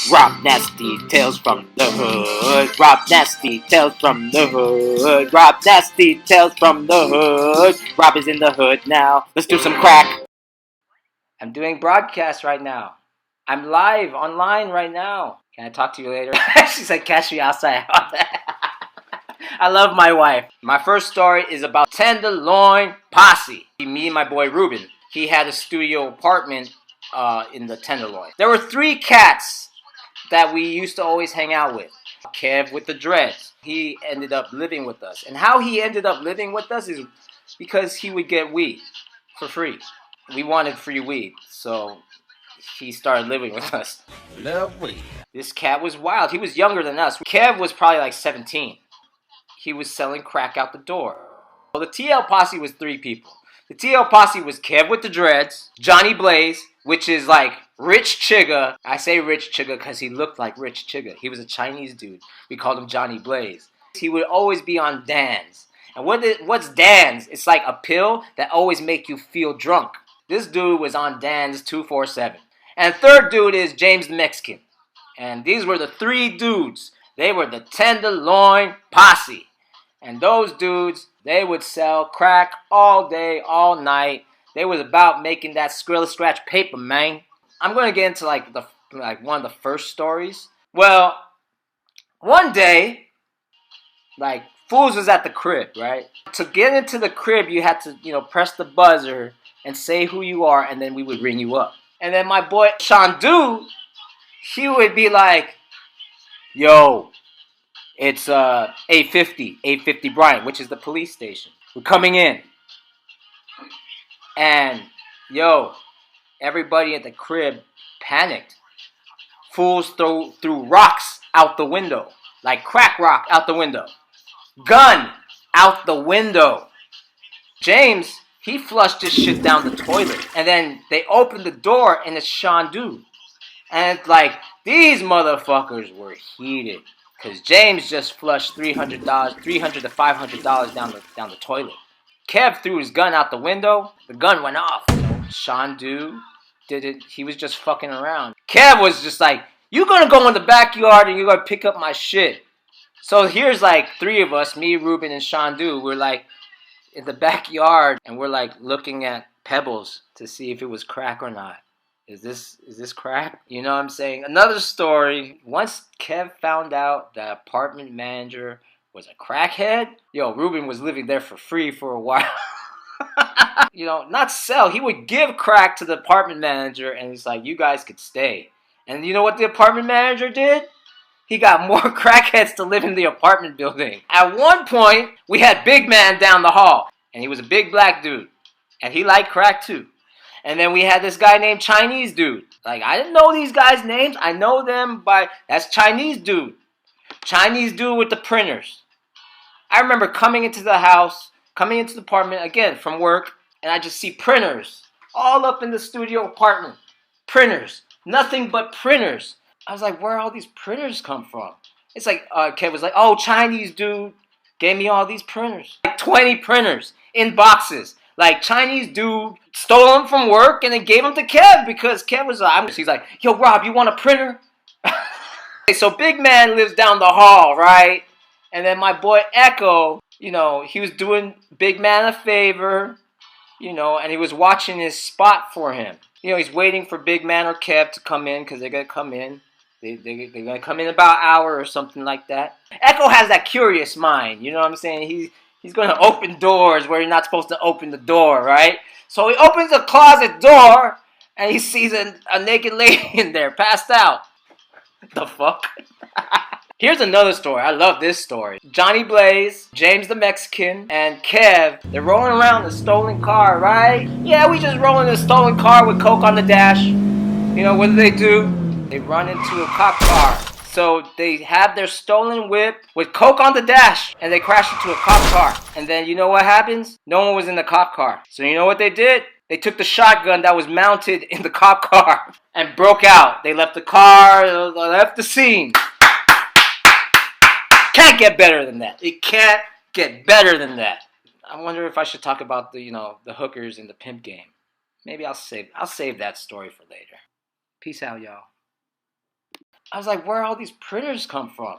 Rob Nasty Tales from the Hood. Rob Nasty Tales from the Hood. Rob Nasty Tales from the Hood. Rob is in the hood now. Let's do some crack. I'm doing broadcast right now. I'm live online right now. Can I talk to you later? She said, catch me outside. I love my wife. My first story is about Tenderloin Posse. Me and my boy Ruben. He had a studio apartment in the Tenderloin. There were 3 cats that we used to always hang out with. Kev with the dreads. He ended up living with us. And how he ended up living with us is because he would get weed for free. We wanted free weed, so he started living with us. Love weed. This cat was wild. He was younger than us. Kev was probably like 17. He was selling crack out the door. Well, the TL Posse was 3 people. The TL Posse was Kev with the dreads, Johnny Blaze, which is like Rich Chigga. I say Rich Chigga because he looked like Rich Chigga. He was a Chinese dude. We called him Johnny Blaze. He would always be on Dan's. And what's Dan's? It's like a pill that always make you feel drunk. This dude was on Dan's 247. And third dude is James the Mexican. And these were the 3 dudes. They were the Tenderloin Posse. And those dudes, they would sell crack all day, all night. They was about making that Skrilla Scratch paper, man. I'm gonna get into like one of the first stories. Well, one day, like Fools was at the crib, right? To get into the crib, you had to, press the buzzer and say who you are, and then we would ring you up. And then my boy Shandu, he would be like, "Yo, it's 850 Bryant, which is the police station. We're coming in." And, everybody at the crib panicked. Fools threw rocks out the window. Like crack rock out the window. Gun out the window. James, he flushed his shit down the toilet. And then they opened the door and it's Shandu. And it's like, these motherfuckers were heated. Because James just flushed $300 to $500 down the toilet. Kev threw his gun out the window. The gun went off. Shandu did it. He was just fucking around. Kev was just like, "You gonna go in the backyard and you're gonna pick up my shit." So here's like 3 of us, me, Ruben, and Shandu. We're like in the backyard and we're like looking at pebbles to see if it was crack or not. Is this crack? You know what I'm saying? Another story. Once Kev found out the apartment manager was a crackhead, Ruben was living there for free for a while. Not sell. He would give crack to the apartment manager and he's like, "You guys could stay." And you know what the apartment manager did? He got more crackheads to live in the apartment building. At one point, we had Big Man down the hall. And he was a big black dude. And he liked crack too. And then we had this guy named Chinese Dude. Like, I didn't know these guys' names. I know them that's Chinese Dude. Chinese Dude with the printers. I remember coming into the apartment, again, from work, and I just see printers all up in the studio apartment. Printers. Nothing but printers. I was like, where all these printers come from? It's like, Kev was like, "Oh, Chinese Dude gave me all these printers." Like 20 printers in boxes. Like, Chinese Dude stole them from work and then gave them to Kev because Kev was he's like, "Yo, Rob, you want a printer?" So Big Man lives down the hall, right? And then my boy Echo, he was doing Big Man a favor, and he was watching his spot for him. He's waiting for Big Man or Kev to come in because they're going to come in. They're going to come in about an hour or something like that. Echo has that curious mind, you know what I'm saying? He's going to open doors where you're not supposed to open the door, right? So he opens the closet door and he sees a naked lady in there, passed out. The fuck? Here's another story. I love this story. Johnny Blaze, James the Mexican, and Kev, they're rolling around the stolen car, right? Yeah, we just rolling in a stolen car with coke on the dash. What do? They run into a cop car. So they have their stolen whip with coke on the dash, and they crash into a cop car. And then you know what happens? No one was in the cop car. So you know what they did? They took the shotgun that was mounted in the cop car and broke out. They left the car, they left the scene. Can't get better than that. It can't get better than that. I wonder if I should talk about the hookers in the pimp game. Maybe I'll save that story for later. Peace out, y'all. I was like, where all these printers come from?